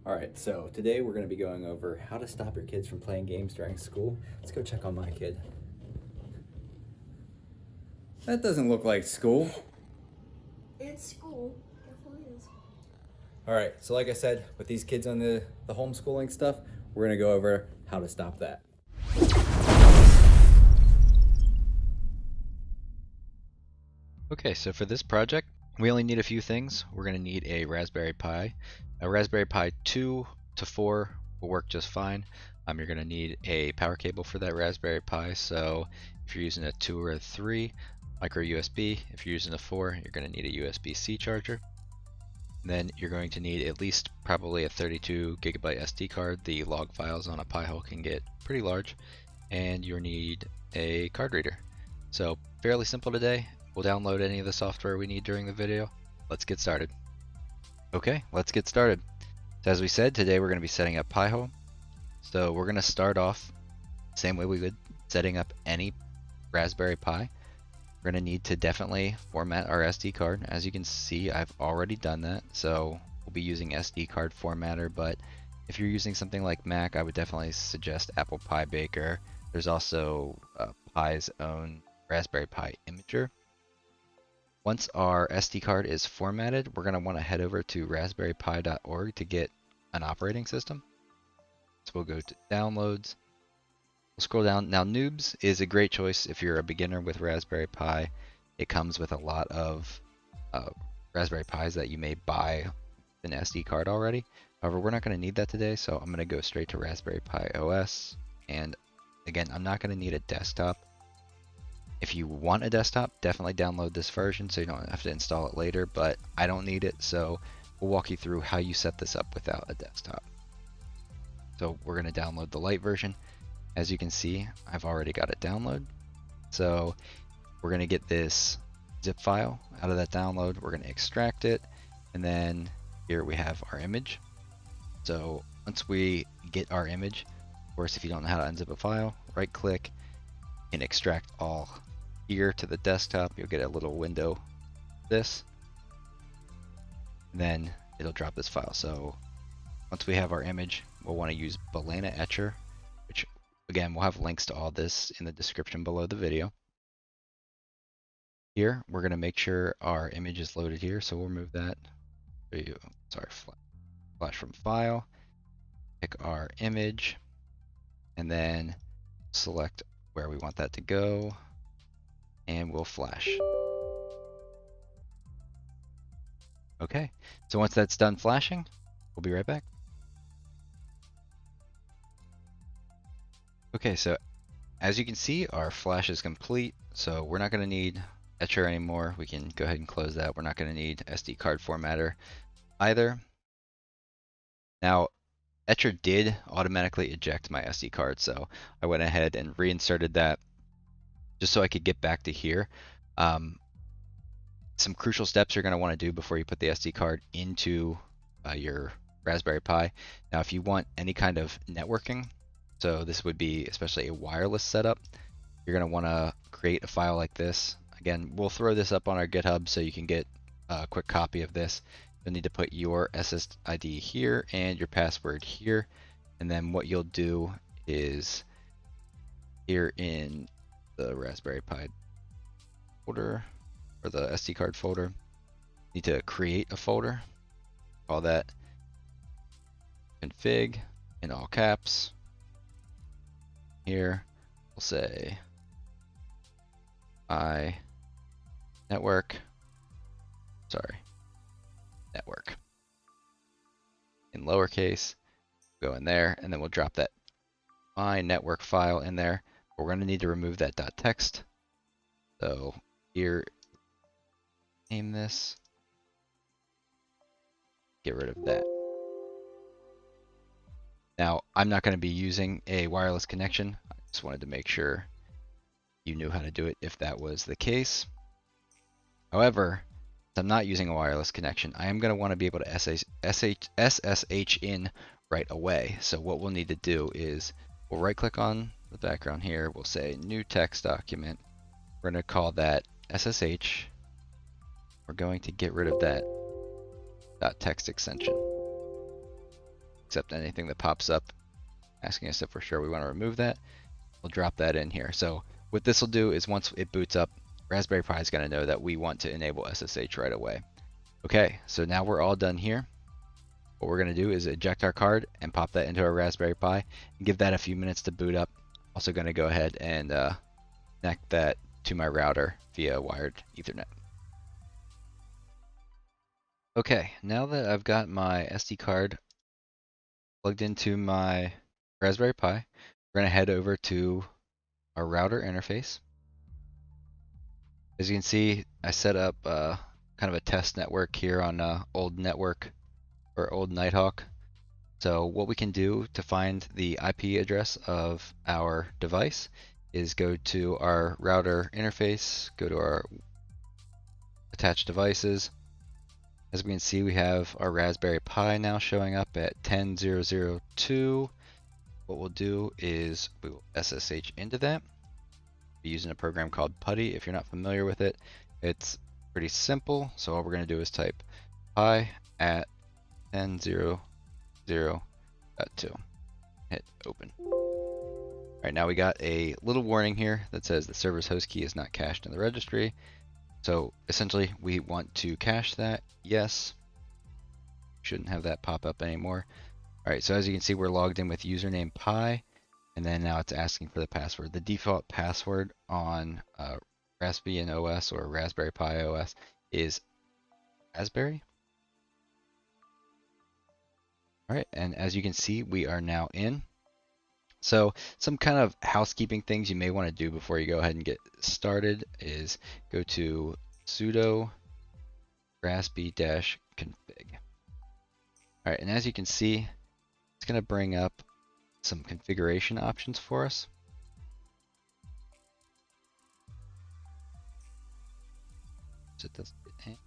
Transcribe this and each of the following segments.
Alright, so today we're going to be going over how to stop your kids from playing games during school. Let's go check on my kid. That doesn't look like school. It's school. Definitely is. Alright, so like I said, with these kids on the homeschooling stuff, we're going to go over how to stop that. Okay, so for this project, we only need a few things. We're going to need a Raspberry Pi. A Raspberry Pi 2 to 4 will work just fine. You're going to need a power cable for that Raspberry Pi. So if you're using a 2 or a 3, micro USB. If you're using a 4, you're going to need a USB-C charger. Then you're going to need at least probably a 32 gigabyte SD card. The log files on a Pi-hole can get pretty large. And you'll need a card reader. So fairly simple today. We'll download any of the software we need during the video. Let's get started. Okay, let's get started. So as we said, today we're going to be setting up Pi-hole. So we're going to start off same way we would setting up any Raspberry Pi. We're going to need to definitely format our SD card. As you can see, I've already done that. So we'll be using SD card formatter, but if you're using something like Mac, I would definitely suggest Apple Pi Baker. There's also Pi's own Raspberry Pi Imager. Once our SD card is formatted, we're going to want to head over to raspberrypi.org to get an operating system. So we'll go to downloads. We'll scroll down. Now Noobs is a great choice if you're a beginner with Raspberry Pi. It comes with a lot of Raspberry Pis that you may buy an SD card already. However, we're not going to need that today, so I'm going to go straight to Raspberry Pi OS. And again, I'm not going to need a desktop. If you want a desktop, definitely download this version so you don't have to install it later, but I don't need it, so we'll walk you through how you set this up without a desktop. So we're going to download the light version. As you can see, I've already got it downloaded. So we're going to get this zip file out of that download. We're going to extract it, and then here we have our image. So once we get our image, of course, if you don't know how to unzip a file, right click and extract all. Here to the desktop, you'll get a little window this, then it'll drop this file. So once we have our image, we'll want to use Balena Etcher, which again, we'll have links to all this in the description below the video. Here, we're going to make sure our image is loaded here, so we'll remove that. Sorry, flash from file, pick our image, and then select where we want that to go, and we'll flash. Okay, so once that's done flashing, we'll be right back. Okay, so as you can see, our flash is complete, so we're not going to need Etcher anymore. We can go ahead and close that. We're not going to need SD card formatter either. Now, Etcher did automatically eject my SD card, so I went ahead and reinserted that just so I could get back to here. Some crucial steps you're going to want to do before you put the SD card into your Raspberry Pi. Now, if you want any kind of networking, so this would be especially a wireless setup, you're going to want to create a file like this. Again, we'll throw this up on our GitHub so you can get a quick copy of this. You'll need to put your SSID here and your password here. And then what you'll do is here in the Raspberry Pi folder, or the SD card folder, you need to create a folder. Call that config in all caps. Here we'll say network in lowercase, go in there, and then we'll drop that my network file in there. We're going to need to remove that .text. So here, name this, get rid of that. Now, I'm not going to be using a wireless connection. I just wanted to make sure you knew how to do it if that was the case. However, if I'm not using a wireless connection, I am going to want to be able to SSH in right away. So what we'll need to do is we'll right click on the background here. We'll say new text document. We're going to call that SSH. We're going to get rid of that .text extension. accept anything that pops up asking us if we're sure we want to remove that. We'll drop that in here. So what this will do is once it boots up, Raspberry Pi is going to know that we want to enable SSH right away. Okay, so now we're all done here. What we're going to do is eject our card and pop that into our Raspberry Pi and give that a few minutes to boot up. Also going to go ahead and connect that to my router via wired Ethernet. Okay, now that I've got my SD card plugged into my Raspberry Pi, we're going to head over to our router interface. As you can see, I set up kind of a test network here on old network or old Nighthawk. So what we can do to find the IP address of our device is go to our router interface, go to our attached devices. As we can see, we have our Raspberry Pi now showing up at 10.0.0.2. What we'll do is we will SSH into that. We're using a program called Putty. If you're not familiar with it, it's pretty simple. So all we're going to do is type pi at 10.0.0.2. Hit open. All right, now we got a little warning here that says the server's host key is not cached in the registry. So essentially, we want to cache that. Yes. Shouldn't have that pop up anymore. All right, so as you can see, we're logged in with username pi, and then now it's asking for the password. The default password on Raspbian OS or Raspberry Pi OS is Raspberry. All right, and as you can see, we are now in. So some kind of housekeeping things you may want to do before you go ahead and get started is go to sudo raspi-config. All right, and as you can see, it's going to bring up some configuration options for us. So it doesn't get hang.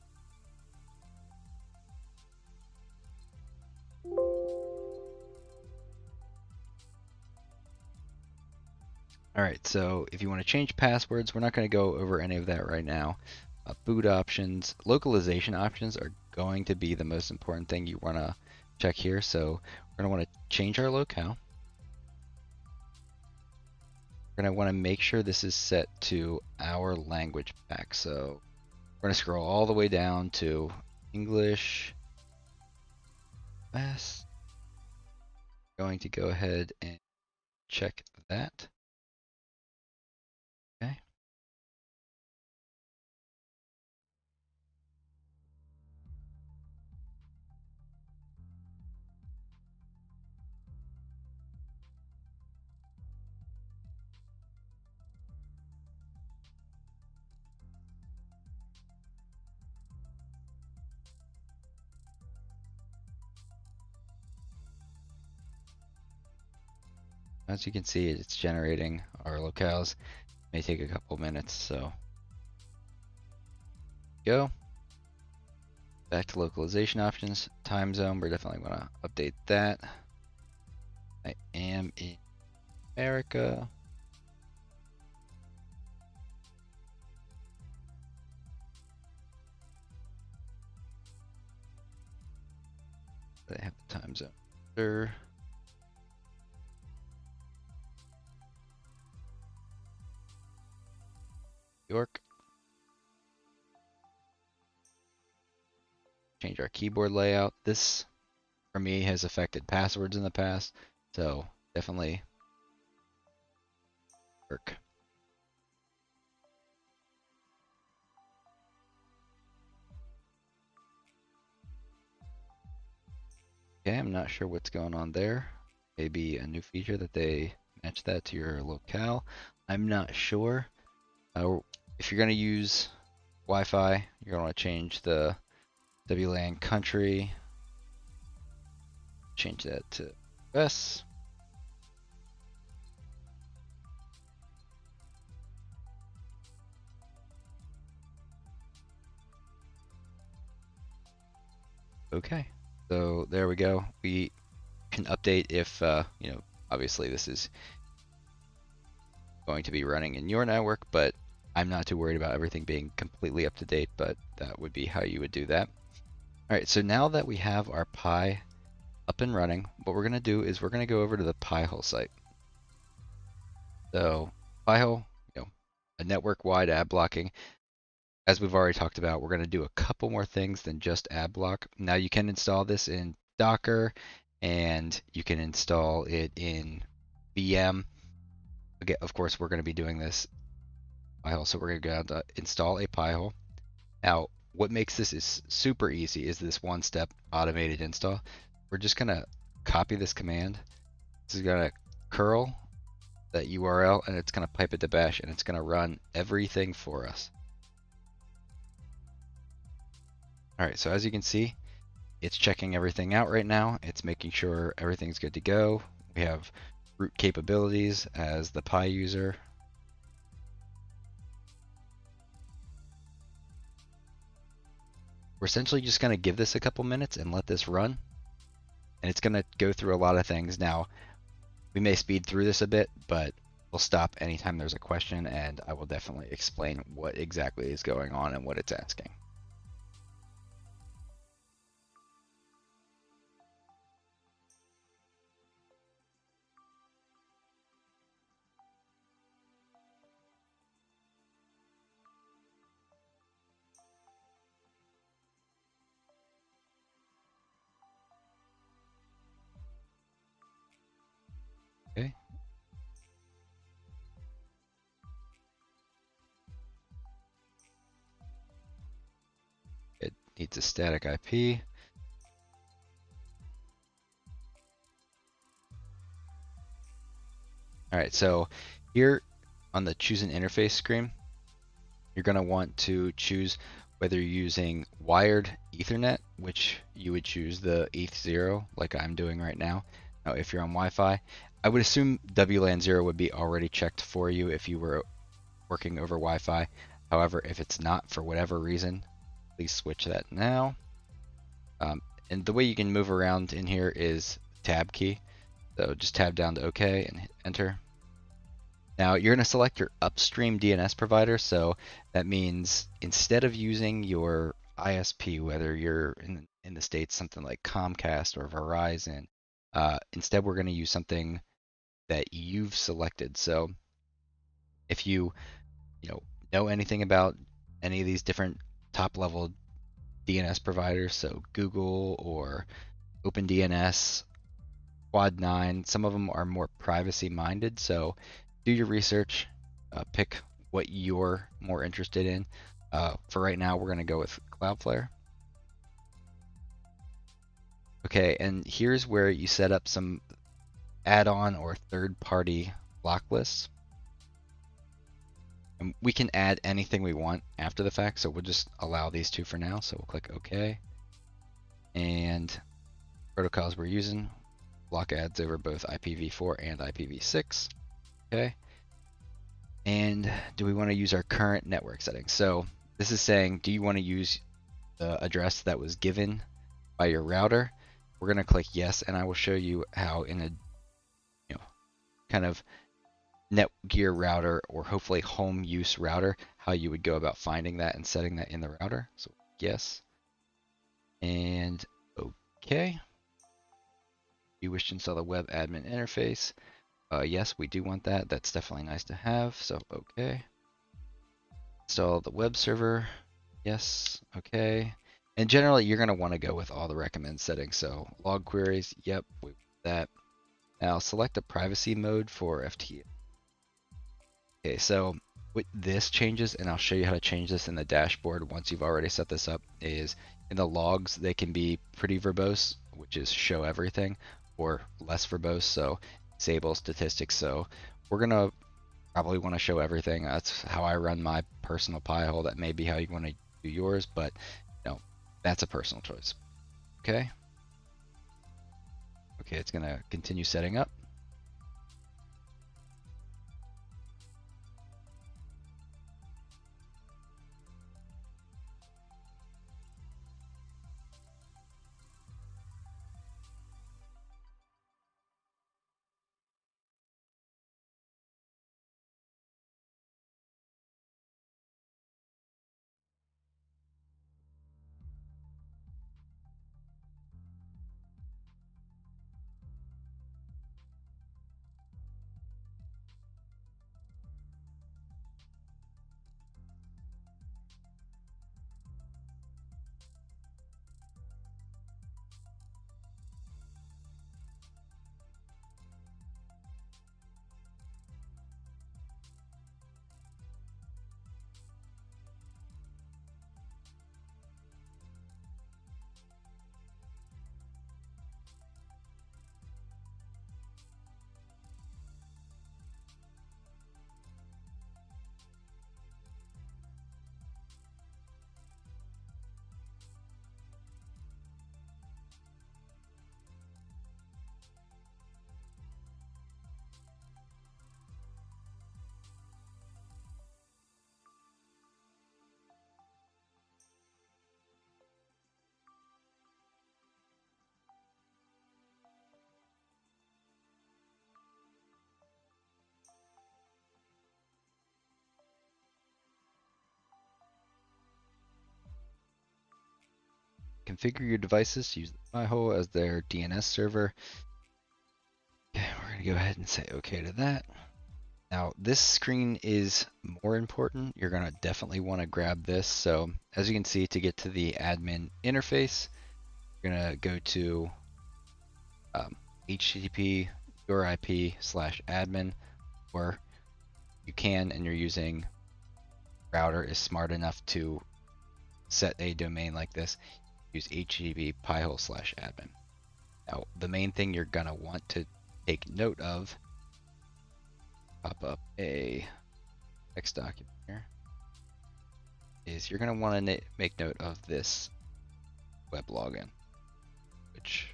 All right, so if you want to change passwords, we're not going to go over any of that right now. Boot options, localization options are going to be the most important thing you want to check here. So we're going to want to change our locale. We're going to want to make sure this is set to our language pack. So we're going to scroll all the way down to English West. Going to go ahead and check that. Okay. As you can see, it's generating our locales. May take a couple minutes, so go. Back to localization options, time zone, we're definitely going to update that. I am in America. I have the time zone. Sure. York. Change our keyboard layout. This, for me, has affected passwords in the past, so definitely work. Okay, I'm not sure what's going on there. Maybe a new feature that they match that to your locale. I'm not sure. If you're going to use Wi-Fi, you're going to want to change the WLAN country. Change that to US. Okay, so there we go. We can update if, you know, obviously this is going to be running in your network, but I'm not too worried about everything being completely up to date, but that would be how you would do that. All right, so now that we have our Pi up and running, what we're going to do is we're going to go over to the Pi-hole site. So Pi-hole, a network-wide ad blocking. As we've already talked about, we're going to do a couple more things than just ad block. Now you can install this in Docker, and you can install it in VM. Again, of course, we're going to be doing this Pi-hole, so we're going to go down to install a Pi-hole. Now, what makes this is super easy is this one-step automated install. We're just going to copy this command. This is going to curl that URL, and it's going to pipe it to bash, and it's going to run everything for us. All right, so as you can see, it's checking everything out right now. It's making sure everything's good to go. We have root capabilities as the Pi user. We're essentially just going to give this a couple minutes and let this run. And it's going to go through a lot of things. Now, we may speed through this a bit, but we'll stop anytime there's a question, and I will definitely explain what exactly is going on and what it's asking. Okay. It needs a static IP. All right, so here on the choose an interface screen, you're going to want to choose whether you're using wired Ethernet, which you would choose the ETH0 like I'm doing right now. Now, if you're on Wi-Fi, I would assume WLAN 0 would be already checked for you if you were working over Wi-Fi. However, if it's not for whatever reason, please switch that now. And the way you can move around in here is tab key. So just tab down to OK and hit enter. Now you're going to select your upstream DNS provider, so that means instead of using your ISP, whether you're in the States, something like Comcast or Verizon, instead we're going to use something that you've selected. So if you know anything about any of these different top level DNS providers, so Google or OpenDNS, Quad9, some of them are more privacy minded, so do your research, pick what you're more interested in. For right now, we're going to go with Cloudflare. Okay, and here's where you set up some add-on or third-party block lists. And we can add anything we want after the fact, so we'll just allow these two for now. So we'll click OK. And protocols we're using, block ads over both IPv4 and IPv6. Okay. And do we want to use our current network settings? So this is saying, do you want to use the address that was given by your router? We're going to click yes, and I will show you how in a kind of Netgear router or hopefully home use router, how you would go about finding that and setting that in the router. So yes, and okay. You wish to install the web admin interface. Yes, we do want that. That's definitely nice to have. So okay. Install the web server. Yes. Okay. And generally, you're going to want to go with all the recommend settings. So log queries. Yep. We want that. Now select a privacy mode for FTP. Okay. So what this changes, and I'll show you how to change this in the dashboard once you've already set this up, is in the logs, they can be pretty verbose, which is show everything, or less verbose, so disable statistics. So we're going to probably want to show everything. That's how I run my personal Pi-hole. That may be how you want to do yours, but that's a personal choice. Okay. Okay, it's going to continue setting up. configure your devices to use the Pi-hole as their DNS server. Okay, we're going to go ahead and say OK to that. Now, this screen is more important. You're going to definitely want to grab this. So, as you can see, to get to the admin interface, you're going to go to HTTP your IP/admin, or you can, and you're using router is smart enough to set a domain like this, use HTTP pi-hole/admin. Now, the main thing you're going to want to take note of, pop up a text document here, is you're going to want to make note of this web login, which,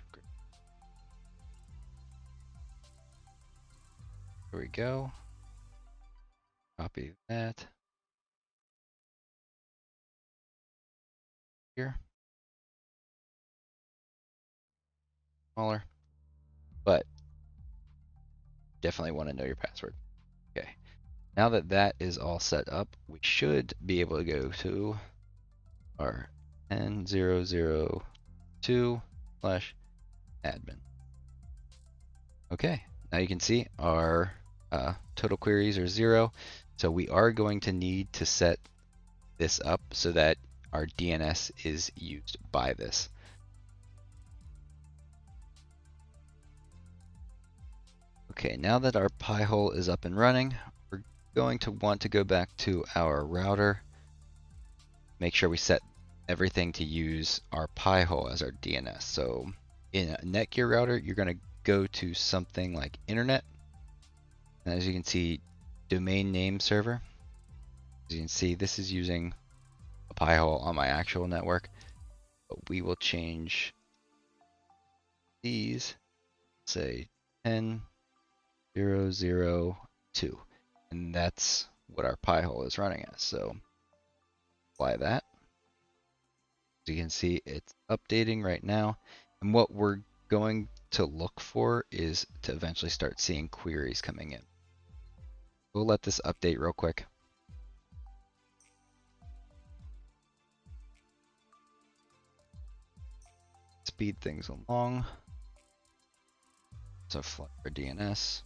here we go. Copy that here. Smaller, but definitely want to know your password. Okay. Now that that is all set up, we should be able to go to our n002/admin. Okay, now you can see our total queries are 0. So we are going to need to set this up so that our DNS is used by this. Okay, now that our Pi-hole is up and running, we're going to want to go back to our router, make sure we set everything to use our Pi-hole as our DNS. So in a Netgear router, you're going to go to something like internet. And as you can see, domain name server. As you can see, this is using a Pi-hole on my actual network, but we will change these, say 10.0.0.2, and that's what our Pi-hole is running as. So apply that. As you can see, it's updating right now, and what we're going to look for is to eventually start seeing queries coming in. We'll let this update real quick. Speed things along. So Flutter DNS.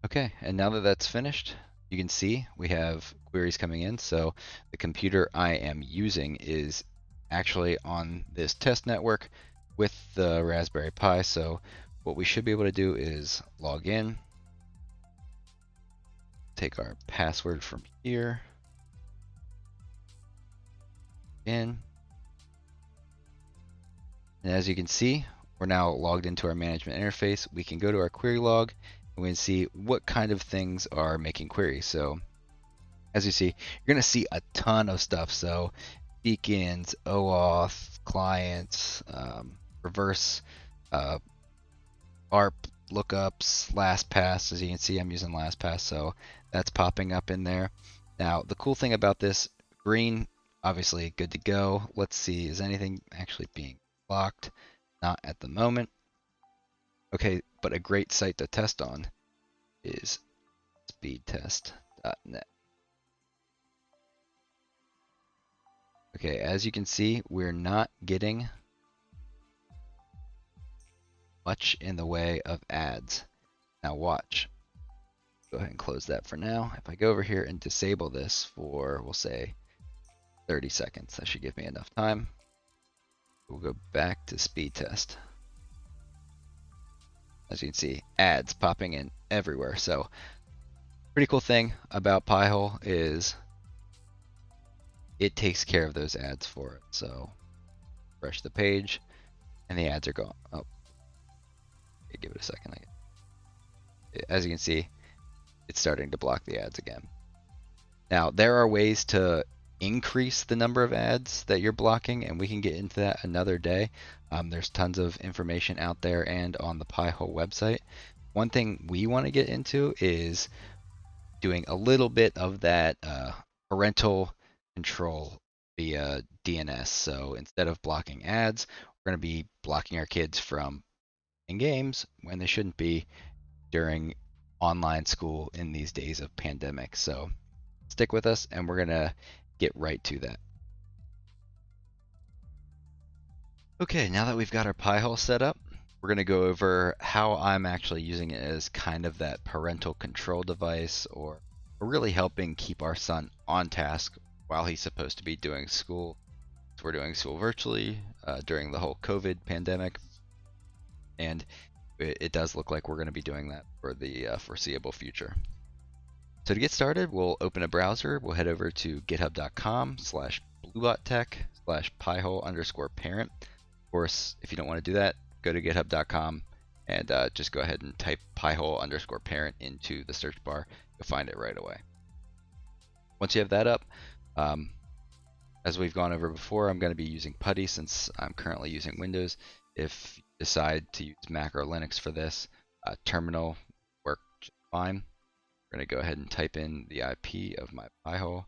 Okay, and now that that's finished, you can see we have queries coming in. So the computer I am using is actually on this test network with the Raspberry Pi. So what we should be able to do is log in, take our password from here, in, and as you can see, we're now logged into our management interface. We can go to our query log and we can see what kind of things are making queries. So as you see, you're going to see a ton of stuff. So beacons, OAuth, clients, reverse ARP lookups, LastPass. As you can see, I'm using LastPass, so that's popping up in there. Now, the cool thing about this, green, obviously good to go. Let's see, is anything actually being blocked? Not at the moment. Okay, but a great site to test on is speedtest.net. Okay, as you can see, we're not getting much in the way of ads. Now watch. Go ahead and close that for now. If I go over here and disable this for, we'll say, 30 seconds, that should give me enough time. We'll go back to speed test. as you can see, ads popping in everywhere. So pretty cool thing about Pi-hole is it takes care of those ads for it. So refresh the page and the ads are gone. Oh, give it a second. As you can see, it's starting to block the ads again. Now, there are ways to increase the number of ads that you're blocking, and we can get into that another day. There's tons of information out there and on the Pi-hole website. One thing we want to get into is doing a little bit of that parental control via DNS. So instead of blocking ads, we're going to be blocking our kids from playing games when they shouldn't be during online school in these days of pandemic. So stick with us and we're going to get right to that. Okay, now that we've got our Pi-hole set up, we're going to go over how I'm actually using it as kind of that parental control device, or really helping keep our son on task while he's supposed to be doing school. So we're doing school virtually during the whole COVID pandemic, and it does look like we're going to be doing that for the foreseeable future. So to get started, we'll open a browser. We'll head over to github.com/bluebot_tech/pi-hole_parent. Of course, if you don't want to do that, go to github.com and just go ahead and type pi-hole_parent into the search bar. You'll find it right away. Once you have that up, as we've gone over before, I'm going to be using PuTTY since I'm currently using Windows. If you decide to use Mac or Linux for this, terminal works just fine. We're going to go ahead and type in the IP of my Pi-hole.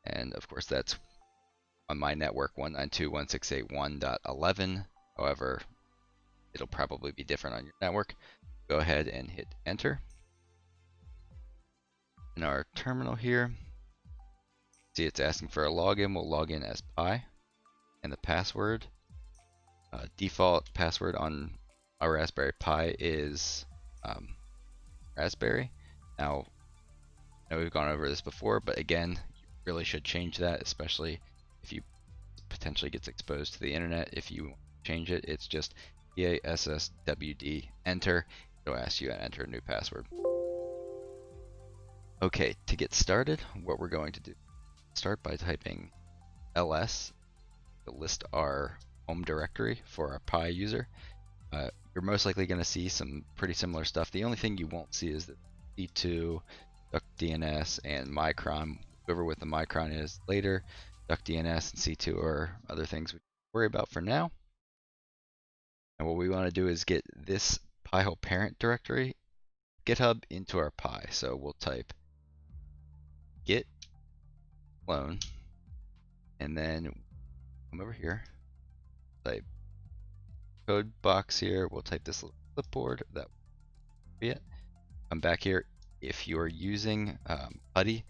And of course, that's on my network 192.168.1.11. However, it'll probably be different on your network. Go ahead and hit enter. In our terminal here, see it's asking for a login. We'll log in as Pi, and the password, default password on our Raspberry Pi is Raspberry. Now, I know we've gone over this before, but again, you really should change that, especially if you potentially gets exposed to the internet. If you change it, it's just PASSWD, enter. It'll ask you to enter a new password. Okay, to get started, what we're going to do, start by typing ls to list our home directory for our Pi user. You're most likely going to see some pretty similar stuff. The only thing you won't see is that C2, DuckDNS, and Micron. Whoever with the Micron is later. DuckDNS and C2 are other things we worry about for now. And what we want to do is get this Pi-hole parent directory, GitHub, into our Pi. So we'll type git clone, and then come over here, type code box here. We'll type this little clipboard. That will be it. Come back here. If you are using PuTTY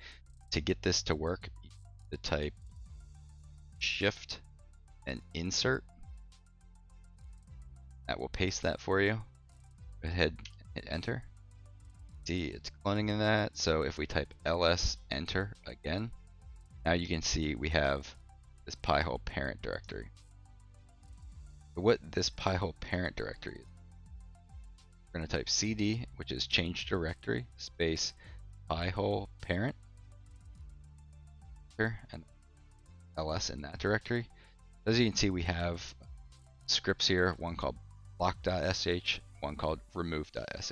to get this to work, you have to type shift and insert. That will paste that for you. Go ahead and hit enter. See, it's cloning in that. So if we type ls enter again, now you can see we have this Pi-hole parent directory. So what this Pi-hole parent directory is, we're going to type cd, which is change directory, space Pi-hole parent, and ls in that directory. As you can see, we have scripts here, one called block.sh, one called remove.sh.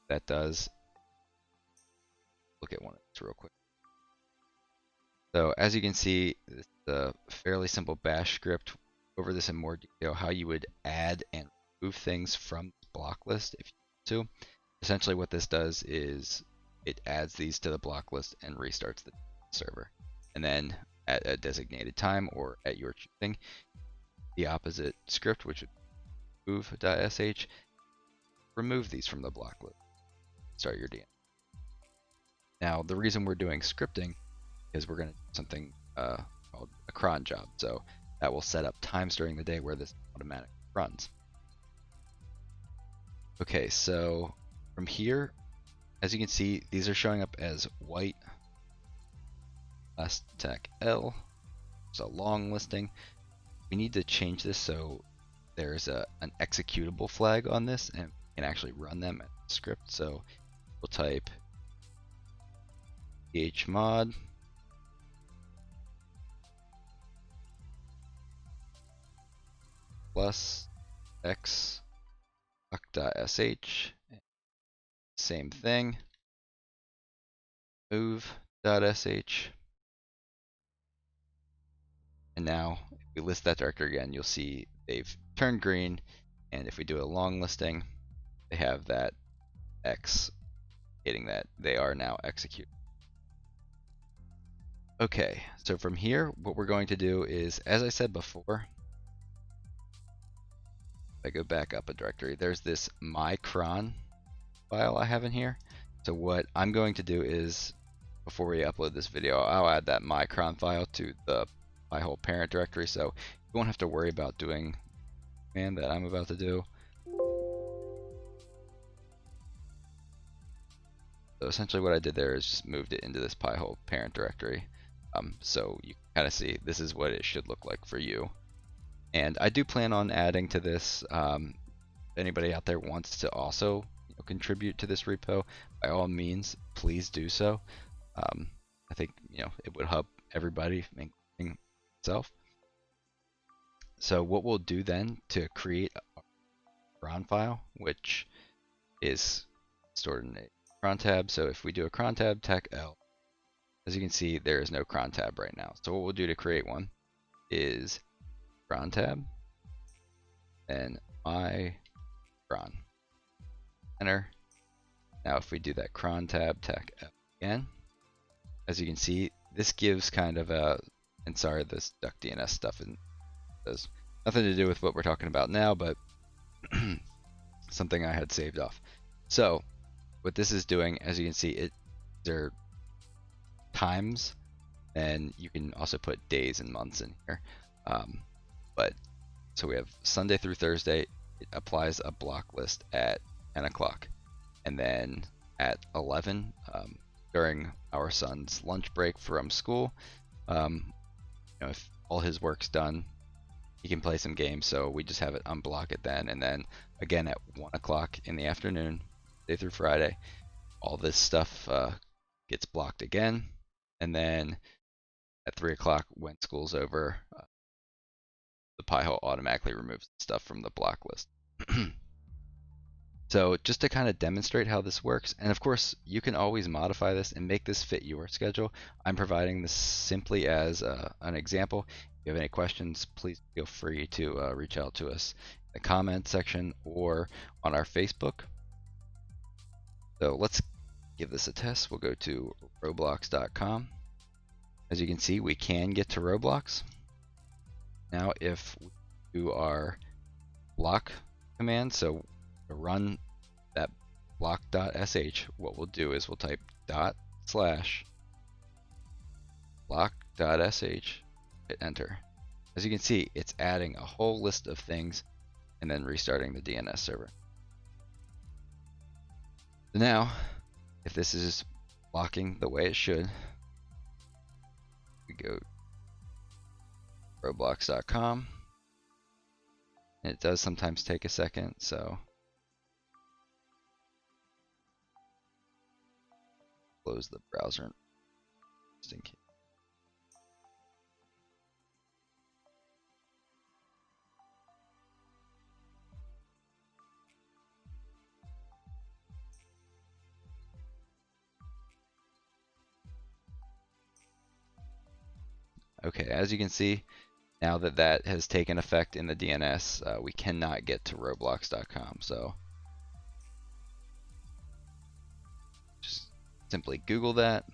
That does, look at one of these real quick. So as you can see, it's a fairly simple bash script. Over this in more detail, how you would add and remove things from the block list if you want to. Essentially what this does is it adds these to the block list and restarts the server. And then at a designated time or at your choosing, the opposite script, which is move.sh, remove these from the block list. Start your DNS. Now, the reason we're doing scripting is we're going to do something called a cron job. So that will set up times during the day where this automatically runs. Okay, so from here, as you can see, these are showing up as white. Last tech L. It's a long listing. We need to change this so there's an executable flag on this, and we can actually run them as a script. So we'll type chmod plus x uck.sh, same thing, move.sh, and now if we list that directory again, you'll see they've turned green, and if we do a long listing, they have that X hitting that they are now executed. Okay, so from here, what we're going to do is, as I said before, if I go back up a directory, there's this my cron file I have in here. So what I'm going to do is, before we upload this video, I'll add that my cron file to the Pi-hole parent directory, so you won't have to worry about doing the command that I'm about to do. So essentially what I did there is just moved it into this Pi-hole parent directory. So you can kind of see this is what it should look like for you. And I do plan on adding to this. If anybody out there wants to also contribute to this repo, by all means, please do so. I think it would help everybody, including itself. So what we'll do then to create a cron file, which is stored in a cron tab. So if we do a cron tab, tech L, as you can see, there is no cron tab right now. So what we'll do to create one is cron tab, and my cron, enter. Now if we do that cron tab, tech L again, as you can see, this gives kind of a, and sorry, this duck DNS stuff has nothing to do with what we're talking about now, but something I had saved off. So what this is doing, as you can see, there are times, and you can also put days and months in here. But so we have Sunday through Thursday. It applies a block list at 10 o'clock, and then at 11 during our son's lunch break from school, if all his work's done, he can play some games. So we just have it unblock it then, and then again at 1 o'clock in the afternoon, Monday through Friday, all this stuff gets blocked again, and then at 3 o'clock when school's over, the Pi-hole automatically removes stuff from the block list. So just to kind of demonstrate how this works, and of course you can always modify this and make this fit your schedule. I'm providing this simply as an example. If you have any questions, please feel free to reach out to us in the comment section or on our Facebook. So let's give this a test. We'll go to roblox.com. As you can see, we can get to Roblox. Now if we do our block command, so to run that block.sh, what we'll do is we'll type /block.sh, hit enter. As you can see, it's adding a whole list of things and then restarting the DNS server. So now, if this is blocking the way it should, we go roblox.com, and it does sometimes take a second, so close the browser just in case. Okay, as you can see, now that that has taken effect in the DNS, we cannot get to roblox.com. So just simply Google that.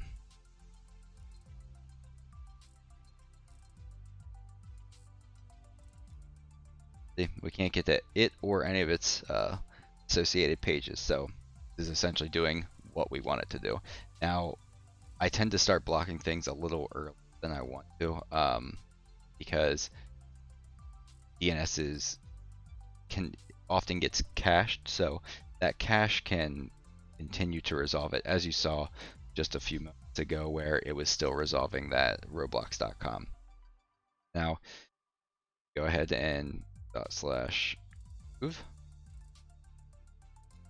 See, we can't get to it or any of its associated pages. So this is essentially doing what we want it to do. Now, I tend to start blocking things a little earlier than I want to, because DNS often gets cached, so that cache can continue to resolve it, as you saw just a few moments ago where it was still resolving that roblox.com. Now go ahead and dot slash move.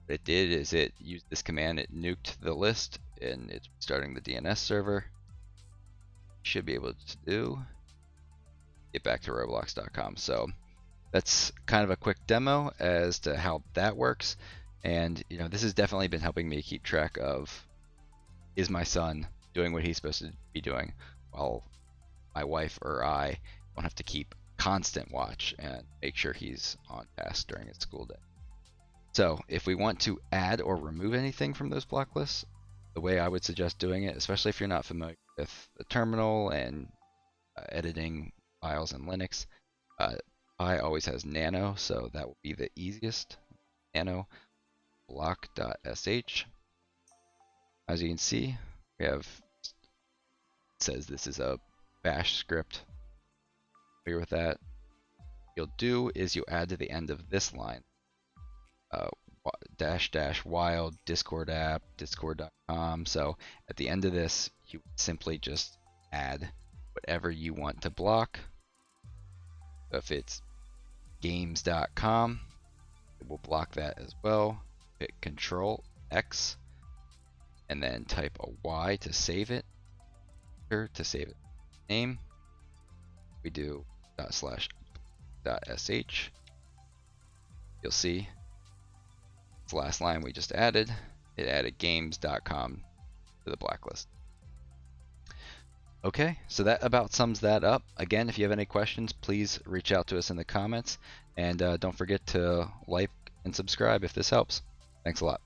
What it did is it used this command, it nuked the list, and it's starting the DNS server. Should be able to do get back to roblox.com. So that's kind of a quick demo as to how that works. And this has definitely been helping me keep track of, is my son doing what he's supposed to be doing, while my wife or I don't have to keep constant watch and make sure he's on task during his school day. So if we want to add or remove anything from those block lists, the way I would suggest doing it, especially if you're not familiar with the terminal and editing files in Linux, Pi always has nano, so that will be the easiest. Nano block.sh. As you can see, we have, it says this is a bash script. Familiar with that? What you'll do is you add to the end of this line -- wild discord app discord.com. So at the end of this, you simply just add whatever you want to block. So if it's games.com, it will block that as well. Hit Control X and then type a Y to save it, or to save it name. We do /.sh. You'll see the last line we just added, it added games.com to the blacklist. Okay, so that about sums that up. Again, if you have any questions, please reach out to us in the comments, and don't forget to like and subscribe if this helps. Thanks a lot.